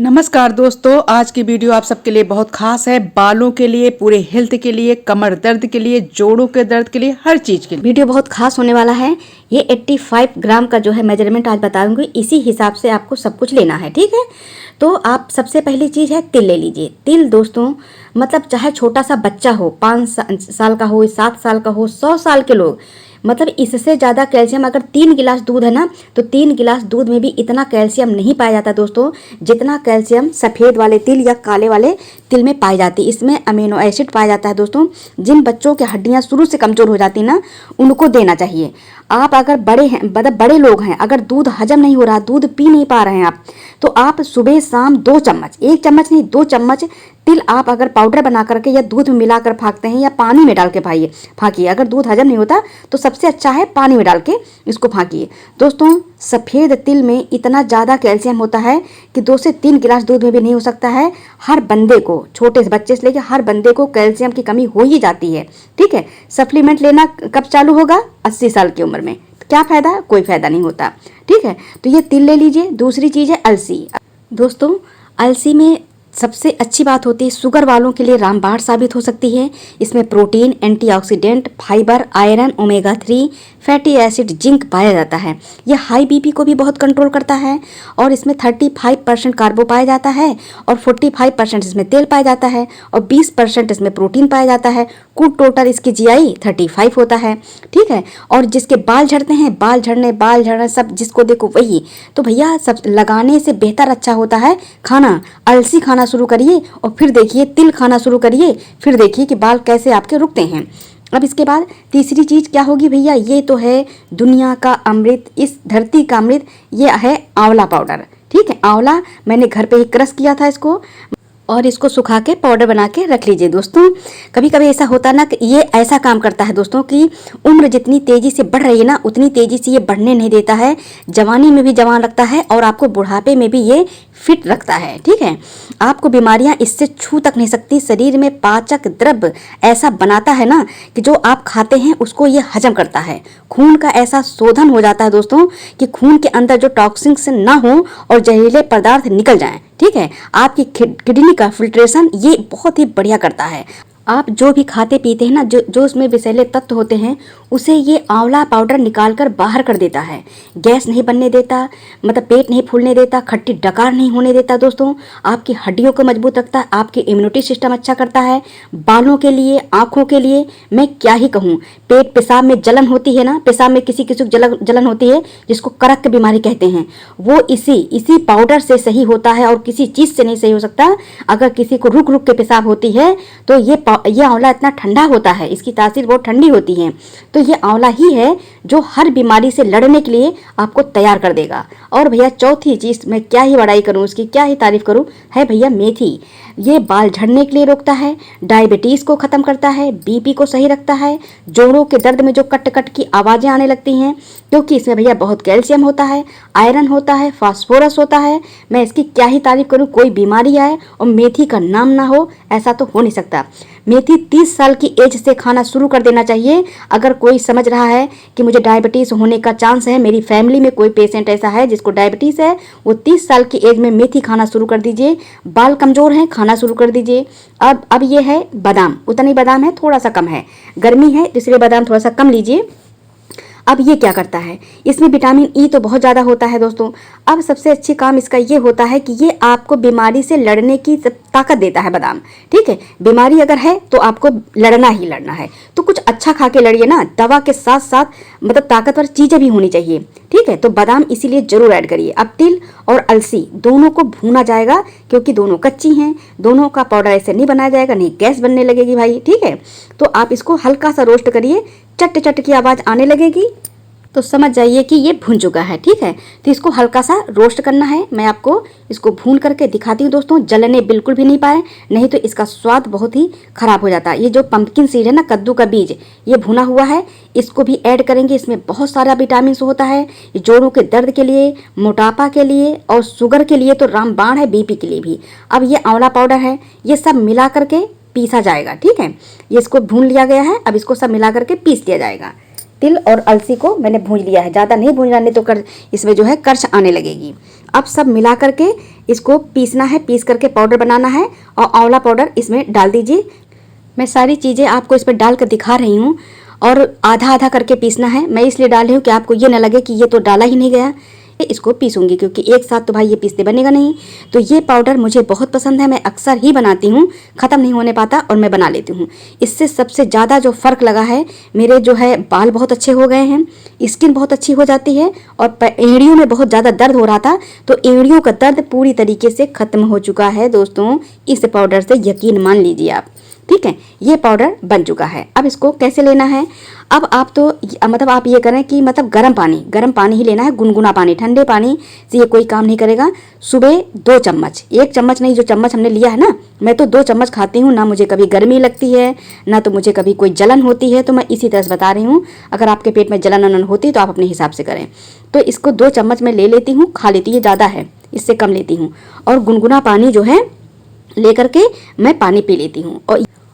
नमस्कार दोस्तों, आज की वीडियो आप सबके लिए बहुत खास है। बालों के लिए, पूरे हेल्थ के लिए, कमर दर्द के लिए, जोड़ों के दर्द के लिए, हर चीज के लिए वीडियो बहुत खास होने वाला है। ये 85 ग्राम का जो है मेजरमेंट आज बताऊंगी, इसी हिसाब से आपको सब कुछ लेना है। ठीक है, तो आप सबसे पहली चीज़ है तिल ले लीजिए। तिल दोस्तों मतलब चाहे छोटा सा बच्चा हो, 5 साल का हो, 7 साल का हो, 100 साल के लोग, मतलब इससे ज़्यादा कैल्शियम, अगर 3 गिलास दूध है ना तो 3 गिलास दूध में भी इतना कैल्शियम नहीं पाया जाता दोस्तों, जितना कैल्शियम सफ़ेद वाले तिल या काले वाले तिल में पाई जाती। इसमें अमीनो एसिड पाया जाता है दोस्तों। जिन बच्चों की हड्डियां शुरू से कमज़ोर हो जाती ना, उनको देना चाहिए। आप अगर बड़े हैं, मतलब बड़े लोग हैं, अगर दूध हजम नहीं हो रहा, दूध पी नहीं पा रहे हैं आप, तो आप सुबह शाम 2 चम्मच, 1 चम्मच नहीं 2 चम्मच तिल आप अगर पाउडर बना करके या दूध में मिलाकर फाँकते हैं या पानी में डाल के फाँकिए। अगर दूध हजम नहीं होता तो सबसे अच्छा है पानी में डाल के इसको फाँकिए। दोस्तों सफ़ेद तिल में इतना ज़्यादा कैल्शियम होता है कि 2 से 3 गिलास दूध में भी नहीं हो सकता है। हर बंदे को, छोटे से बच्चे से लेकर हर बंदे को कैल्शियम की कमी हो ही जाती है। ठीक है, सप्लीमेंट लेना कब चालू होगा? 80 साल की उम्र में। क्या फ़ायदा? कोई फ़ायदा नहीं होता। ठीक है, तो ये तिल ले लीजिए। दूसरी चीज़ है अलसी। दोस्तों अलसी में सबसे अच्छी बात होती है, शुगर वालों के लिए रामबाण साबित हो सकती है। इसमें protein, antioxidant, fibre, iron, omega 3, fatty acid, zinc पाया जाता है। यह हाई बीपी को भी बहुत कंट्रोल करता है और इसमें 35% कार्बो पाया जाता है और 45% इसमें तेल पाया जाता है और 20% इसमें प्रोटीन पाया जाता है। कुल टोटल इसकी जीआई 35 होता है। ठीक है, और जिसके बाल झड़ते हैं, बाल झड़ना सब जिसको देखो वही, तो भैया सब लगाने से बेहतर अच्छा होता है खाना। अलसी खाना शुरू करिए और फिर देखिए तिल खाना शुरू करिए, फिर देखिए कि बाल कैसे आपके रुकते हैं। अब इसके बाद तीसरी चीज़ क्या होगी भैया? ये तो है दुनिया का अमृत, इस धरती का अमृत, ये है आंवला पाउडर। ठीक है, आंवला मैंने घर पे ही क्रश किया था इसको और इसको सुखा के पाउडर बना के रख लीजिए। दोस्तों कभी कभी ऐसा होता है ना कि ये ऐसा काम करता है दोस्तों कि उम्र जितनी तेज़ी से बढ़ रही है ना, उतनी तेज़ी से ये बढ़ने नहीं देता है। जवानी में भी जवान रखता है और आपको बुढ़ापे में भी ये फिट रखता है। ठीक है, आपको बीमारियां इससे छू तक नहीं सकती। शरीर में पाचक द्रव्य ऐसा बनाता है ना कि जो आप खाते हैं उसको ये हजम करता है। खून का ऐसा शोधन हो जाता है दोस्तों कि खून के अंदर जो टॉक्सिन्स ना हो और जहरीले पदार्थ निकल जाएं। ठीक है, आपकी किडनी का फिल्ट्रेशन ये बहुत ही बढ़िया करता है। आप जो भी खाते पीते हैं ना, जो उसमें विषैले तत्व होते हैं, उसे ये आंवला पाउडर निकाल कर बाहर कर देता है। गैस नहीं बनने देता, मतलब पेट नहीं फूलने देता, खट्टी डकार नहीं होने देता दोस्तों। आपकी हड्डियों को मजबूत रखता है, आपकी इम्यूनिटी सिस्टम अच्छा करता है। बालों के लिए, आँखों के लिए मैं क्या ही कहूँ। पेट पेशाब में जलन होती है ना, पेशाब में किसी किसी को जलन होती है जिसको करक बीमारी कहते हैं, वो इसी पाउडर से सही होता है और किसी चीज़ से नहीं सही हो सकता। अगर किसी को रुक रुक के पेशाब होती है तो ये आंवला इतना ठंडा होता है, इसकी तासीर बहुत ठंडी होती है। तो ये आंवला ही है जो हर बीमारी से लड़ने के लिए आपको तैयार कर देगा। और भैया चौथी चीज़ मैं क्या ही बड़ाई करूँ, उसकी क्या ही तारीफ करूँ, है भैया मेथी। ये बाल झड़ने के लिए रोकता है, डायबिटीज़ को ख़त्म करता है, बीपी को सही रखता है, जोड़ों के दर्द में जो कट कट की आवाज़ें आने लगती हैं, क्योंकि इसमें भैया बहुत कैल्शियम होता है, आयरन होता है, फास्फोरस होता है। मैं इसकी क्या ही तारीफ करूँ। कोई बीमारी आए और मेथी का नाम ना हो, ऐसा तो हो नहीं सकता। मेथी 30 साल की एज से खाना शुरू कर देना चाहिए। अगर कोई समझ रहा है कि मुझे डायबिटीज़ होने का चांस है, मेरी फैमिली में कोई पेशेंट ऐसा है जिसको डायबिटीज़ है, वो 30 साल की एज में मेथी खाना शुरू कर दीजिए। बाल कमज़ोर हैं, खाना शुरू कर दीजिए। अब ये है बादाम, उतना ही बादाम है, थोड़ा सा कम है, गर्मी है इसलिए बादाम थोड़ा सा कम लीजिए। अब ये क्या करता है? इसमें विटामिन ई तो बहुत ज़्यादा होता है दोस्तों। अब सबसे अच्छी काम इसका ये होता है कि ये आपको बीमारी से लड़ने की ताकत देता है बादाम। ठीक है, बीमारी अगर है तो आपको लड़ना ही लड़ना है, तो कुछ अच्छा खा के लड़िए ना। दवा के साथ साथ मतलब ताकतवर चीज़ें भी होनी चाहिए। ठीक है, तो बादाम इसीलिए जरूर ऐड करिए। अब तिल और अलसी दोनों को भूना जाएगा, क्योंकि दोनों कच्ची हैं, दोनों का पाउडर ऐसे नहीं बनाया जाएगा, नहीं गैस बनने लगेगी भाई। ठीक है, तो आप इसको हल्का सा रोस्ट करिए, चट चट की आवाज़ आने लगेगी तो समझ जाइए कि ये भुन चुका है। ठीक है, तो इसको हल्का सा रोस्ट करना है। मैं आपको इसको भून करके दिखाती हूँ दोस्तों। जलने बिल्कुल भी नहीं पाए, नहीं तो इसका स्वाद बहुत ही खराब हो जाता है। ये जो पंपकिन सीड है ना, कद्दू का बीज, ये भुना हुआ है, इसको भी ऐड करेंगे। इसमें बहुत सारा विटामिन होता है। ये जोड़ों के दर्द के लिए, मोटापा के लिए और शुगर के लिए तो रामबाण है, बीपी के लिए भी। अब ये आंवला पाउडर है, ये सब मिला करके पीसा जाएगा। ठीक है, ये इसको भून लिया गया है, अब इसको सब मिला करके पीस दिया जाएगा। तिल और अलसी को मैंने भून लिया है, ज़्यादा नहीं भून जाने तो इसमें जो है कर्च आने लगेगी। अब सब मिला करके इसको पीसना है, पीस करके पाउडर बनाना है और आंवला पाउडर इसमें डाल दीजिए। मैं सारी चीज़ें आपको इसमें डाल कर दिखा रही हूँ और आधा आधा करके पीसना है। मैं इसलिए डाल रही हूँ कि आपको ये ना लगे कि ये तो डाला ही नहीं गया। इसको पीसूंगी क्योंकि एक साथ तो भाई ये पीसते बनेगा नहीं। तो ये पाउडर मुझे बहुत पसंद है, मैं अक्सर ही बनाती हूँ, ख़त्म नहीं होने पाता और मैं बना लेती हूँ। इससे सबसे ज़्यादा जो फ़र्क लगा है, मेरे जो है बाल बहुत अच्छे हो गए हैं, स्किन बहुत अच्छी हो जाती है और एड़ियों में बहुत ज़्यादा दर्द हो रहा था तो एड़ियों का दर्द पूरी तरीके से ख़त्म हो चुका है दोस्तों इस पाउडर से, यकीन मान लीजिए आप। ठीक है, ये पाउडर बन चुका है। अब इसको कैसे लेना है, अब आप तो मतलब आप ये करें कि मतलब गर्म पानी ही लेना है, गुनगुना पानी, ठंडे पानी से ये कोई काम नहीं करेगा। सुबह 2 चम्मच, 1 चम्मच नहीं, जो चम्मच हमने लिया है ना, मैं तो 2 चम्मच खाती हूँ ना, मुझे कभी गर्मी लगती है ना तो मुझे कभी कोई जलन होती है। तो मैं इसी तरह से बता रही हूँ, अगर आपके पेट में जलन वलन होती है तो आप अपने हिसाब से करें। तो इसको 2 चम्मच मैं ले लेती हूँ, खा लेती, ये ज़्यादा है, इससे कम लेती हूँ। और गुनगुना पानी जो है लेकर के मैं पानी पी लेती हूँ।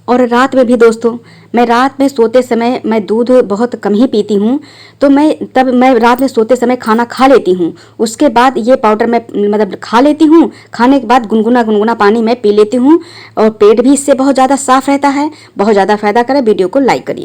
और रात में भी दोस्तों, मैं रात में सोते समय मैं दूध बहुत कम ही पीती हूँ, तो मैं रात में सोते समय खाना खा लेती हूँ, उसके बाद ये पाउडर मैं मतलब खा लेती हूँ, खाने के बाद गुनगुना पानी मैं पी लेती हूँ और पेट भी इससे बहुत ज़्यादा साफ रहता है, बहुत ज़्यादा फायदा करे। वीडियो को लाइक करिए।